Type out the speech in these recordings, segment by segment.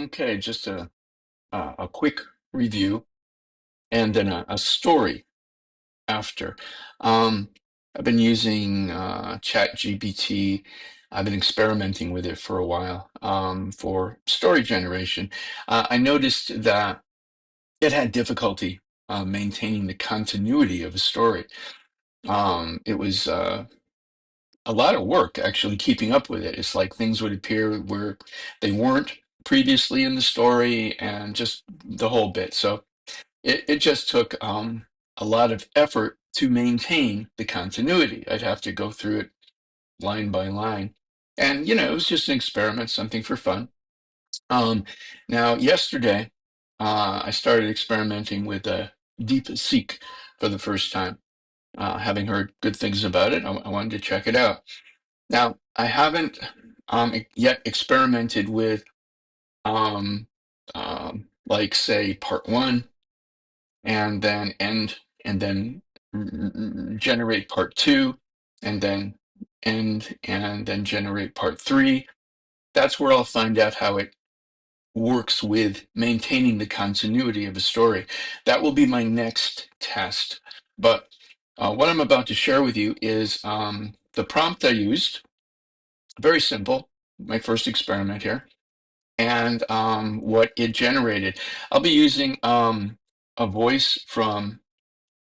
Okay, just a quick review and then a story after. Um, I've been using ChatGPT. I've been experimenting with it for a while for story generation. I noticed that it had difficulty maintaining the continuity of a story. It was a lot of work actually keeping up with it. It's like things would appear where they weren't previously in the story and just the whole bit. So it just took a lot of effort to maintain the continuity. I'd have to go through it line by line. And, it was just an experiment, something for fun. Um, Now, yesterday, I started experimenting with DeepSeek for the first time. Having heard good things about it, I wanted to check it out. Now, I haven't yet experimented with, um, like, say, part one, and then end, and then generate part two, and then end, and then generate part three. That's where I'll find out how it works with maintaining the continuity of a story. That will be my next test. But what I'm about to share with you is the prompt I used. Very simple, my first experiment here, and what it generated. I'll be using a voice from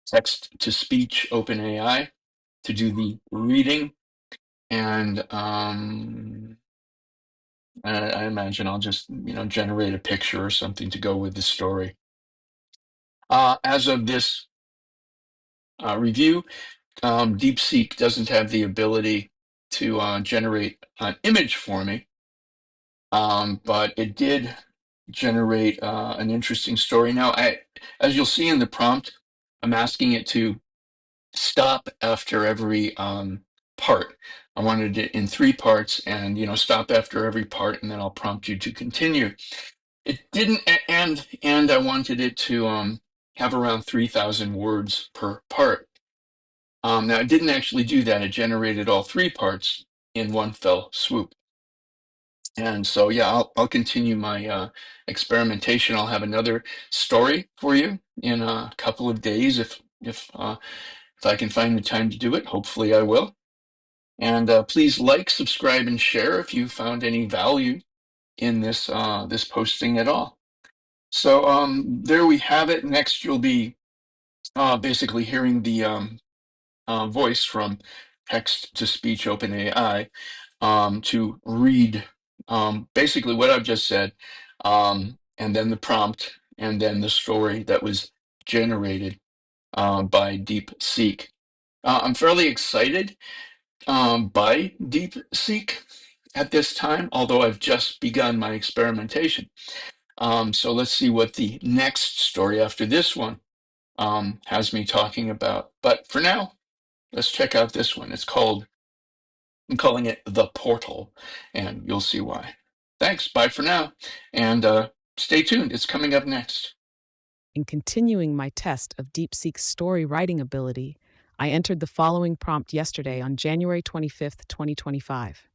text to speech OpenAI to do the reading, and I imagine I'll just generate a picture or something to go with the story. As of this review, DeepSeek doesn't have the ability to generate an image for me, but it did generate an interesting story. Now, as you'll see in the prompt, I'm asking it to stop after every part. I wanted it in three parts, and stop after every part, and then I'll prompt you to continue. It didn't, and I wanted it to have around 3,000 words per part. Now, it didn't actually do that. It generated all three parts in one fell swoop. And so, yeah, I'll continue my experimentation. I'll have another story for you in a couple of days if I can find the time to do it. Hopefully, I will. And please like, subscribe, and share if you found any value in this posting at all. So there we have it. Next, you'll be basically hearing the voice from text to speech OpenAI to read basically what I've just said, and then the prompt, and then the story that was generated by DeepSeek. I'm fairly excited by DeepSeek at this time, although I've just begun my experimentation. So let's see what the next story after this one has me talking about. But for now, let's check out this one. I'm calling it The Portal, and you'll see why. Thanks. Bye for now. And stay tuned. It's coming up next. In continuing my test of DeepSeek's story writing ability, I entered the following prompt yesterday on January 25th, 2025.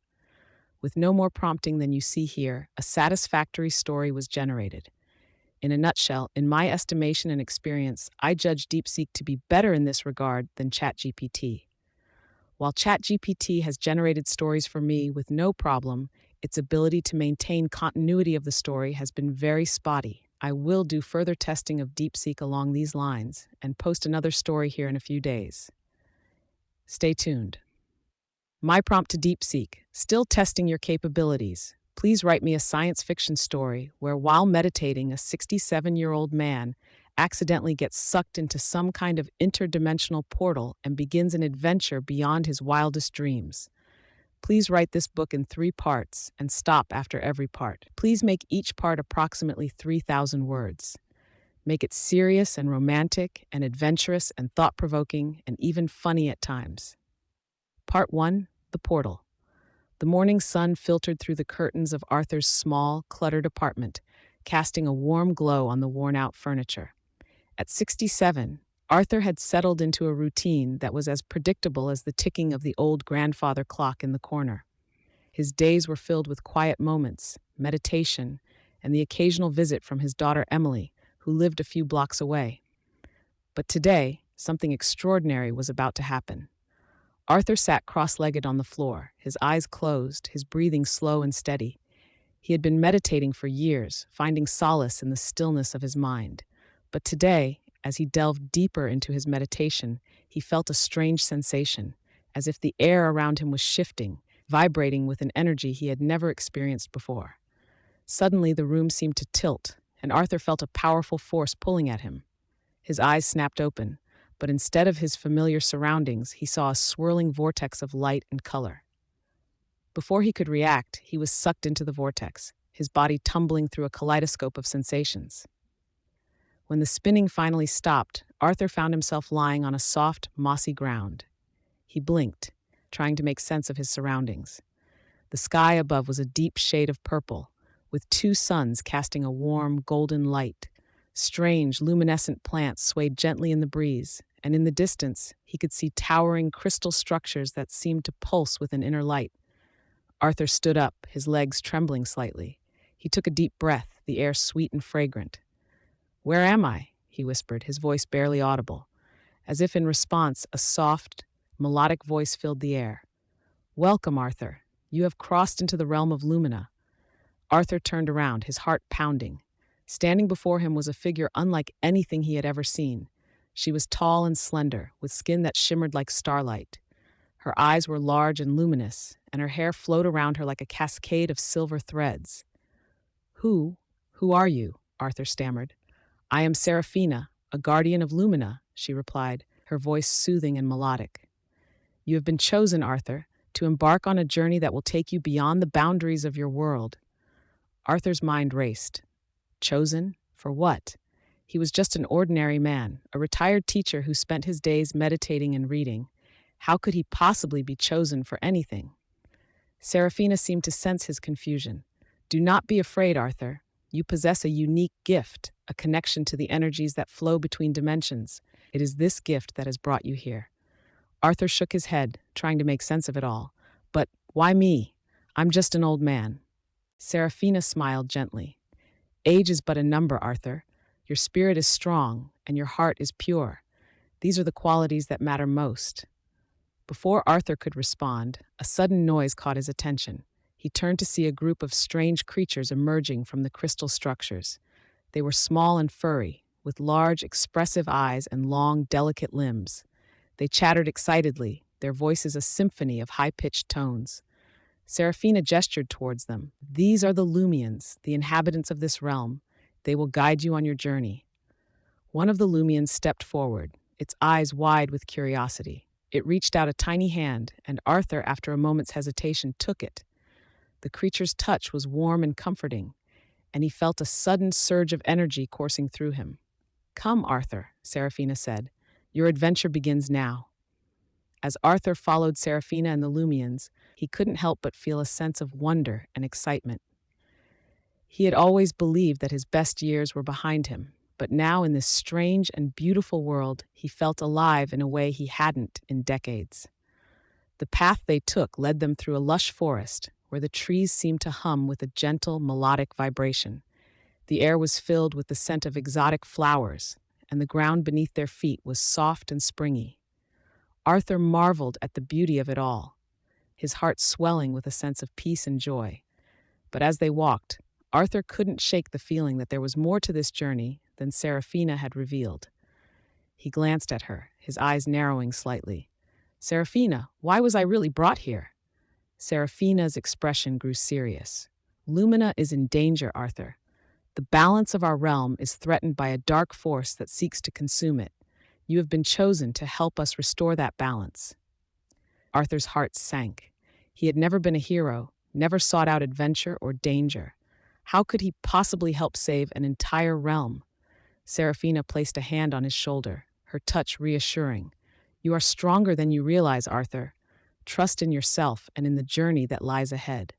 With no more prompting than you see here, a satisfactory story was generated. In a nutshell, in my estimation and experience, I judge DeepSeek to be better in this regard than ChatGPT. While ChatGPT has generated stories for me with no problem, its ability to maintain continuity of the story has been very spotty. I will do further testing of DeepSeek along these lines and post another story here in a few days. Stay tuned. My prompt to DeepSeek: still testing your capabilities. Please write me a science fiction story where, while meditating, a 67-year-old man accidentally gets sucked into some kind of interdimensional portal and begins an adventure beyond his wildest dreams. Please write this book in three parts and stop after every part. Please make each part approximately 3,000 words. Make it serious and romantic and adventurous and thought-provoking and even funny at times. Part 1: The Portal. The morning sun filtered through the curtains of Arthur's small, cluttered apartment, casting a warm glow on the worn-out furniture. At 67, Arthur had settled into a routine that was as predictable as the ticking of the old grandfather clock in the corner. His days were filled with quiet moments, meditation, and the occasional visit from his daughter Emily, who lived a few blocks away. But today, something extraordinary was about to happen. Arthur sat cross-legged on the floor, his eyes closed, his breathing slow and steady. He had been meditating for years, finding solace in the stillness of his mind. But today, as he delved deeper into his meditation, he felt a strange sensation, as if the air around him was shifting, vibrating with an energy he had never experienced before. Suddenly, the room seemed to tilt, and Arthur felt a powerful force pulling at him. His eyes snapped open, but instead of his familiar surroundings, he saw a swirling vortex of light and color. Before he could react, he was sucked into the vortex, his body tumbling through a kaleidoscope of sensations. When the spinning finally stopped, Arthur found himself lying on a soft, mossy ground. He blinked, trying to make sense of his surroundings. The sky above was a deep shade of purple, with two suns casting a warm, golden light. Strange, luminescent plants swayed gently in the breeze, and in the distance, he could see towering crystal structures that seemed to pulse with an inner light. Arthur stood up, his legs trembling slightly. He took a deep breath, the air sweet and fragrant. "Where am I?" he whispered, his voice barely audible. As if in response, a soft, melodic voice filled the air. "Welcome, Arthur. You have crossed into the realm of Lumina." Arthur turned around, his heart pounding. Standing before him was a figure unlike anything he had ever seen. She was tall and slender, with skin that shimmered like starlight. Her eyes were large and luminous, and her hair flowed around her like a cascade of silver threads. Who are you?" Arthur stammered. "I am Seraphina, a guardian of Lumina," she replied, her voice soothing and melodic. "You have been chosen, Arthur, to embark on a journey that will take you beyond the boundaries of your world." Arthur's mind raced. Chosen? For what? He was just an ordinary man, a retired teacher who spent his days meditating and reading. How could he possibly be chosen for anything? Seraphina seemed to sense his confusion. "Do not be afraid, Arthur. You possess a unique gift, a connection to the energies that flow between dimensions. It is this gift that has brought you here." Arthur shook his head, trying to make sense of it all. "But why me? I'm just an old man." Seraphina smiled gently. "Age is but a number, Arthur. Your spirit is strong, and your heart is pure. These are the qualities that matter most." Before Arthur could respond, a sudden noise caught his attention. He turned to see a group of strange creatures emerging from the crystal structures. They were small and furry, with large, expressive eyes and long, delicate limbs. They chattered excitedly, their voices a symphony of high-pitched tones. Seraphina gestured towards them. "These are the Lumians, the inhabitants of this realm. They will guide you on your journey." One of the Lumians stepped forward, its eyes wide with curiosity. It reached out a tiny hand, and Arthur, after a moment's hesitation, took it. The creature's touch was warm and comforting, and he felt a sudden surge of energy coursing through him. "Come, Arthur," Seraphina said. "Your adventure begins now." As Arthur followed Seraphina and the Lumians, he couldn't help but feel a sense of wonder and excitement. He had always believed that his best years were behind him, but now in this strange and beautiful world, he felt alive in a way he hadn't in decades. The path they took led them through a lush forest, where the trees seemed to hum with a gentle, melodic vibration. The air was filled with the scent of exotic flowers, and the ground beneath their feet was soft and springy. Arthur marveled at the beauty of it all, his heart swelling with a sense of peace and joy. But as they walked, Arthur couldn't shake the feeling that there was more to this journey than Seraphina had revealed. He glanced at her, his eyes narrowing slightly. "Seraphina, why was I really brought here?" Seraphina's expression grew serious. "Lumina is in danger, Arthur. The balance of our realm is threatened by a dark force that seeks to consume it. You have been chosen to help us restore that balance." Arthur's heart sank. He had never been a hero, never sought out adventure or danger. How could he possibly help save an entire realm? Seraphina placed a hand on his shoulder, her touch reassuring. "You are stronger than you realize, Arthur. Trust in yourself and in the journey that lies ahead."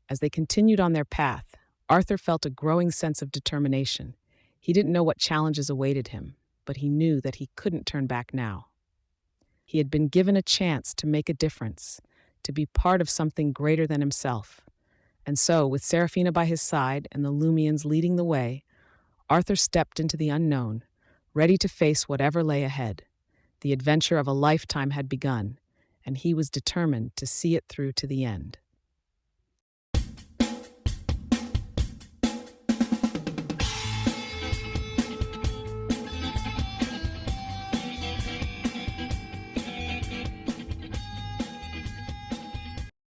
As they continued on their path, Arthur felt a growing sense of determination. He didn't know what challenges awaited him, but he knew that he couldn't turn back now. He had been given a chance to make a difference, to be part of something greater than himself. And so, with Seraphina by his side and the Lumians leading the way, Arthur stepped into the unknown, ready to face whatever lay ahead. The adventure of a lifetime had begun, and he was determined to see it through to the end.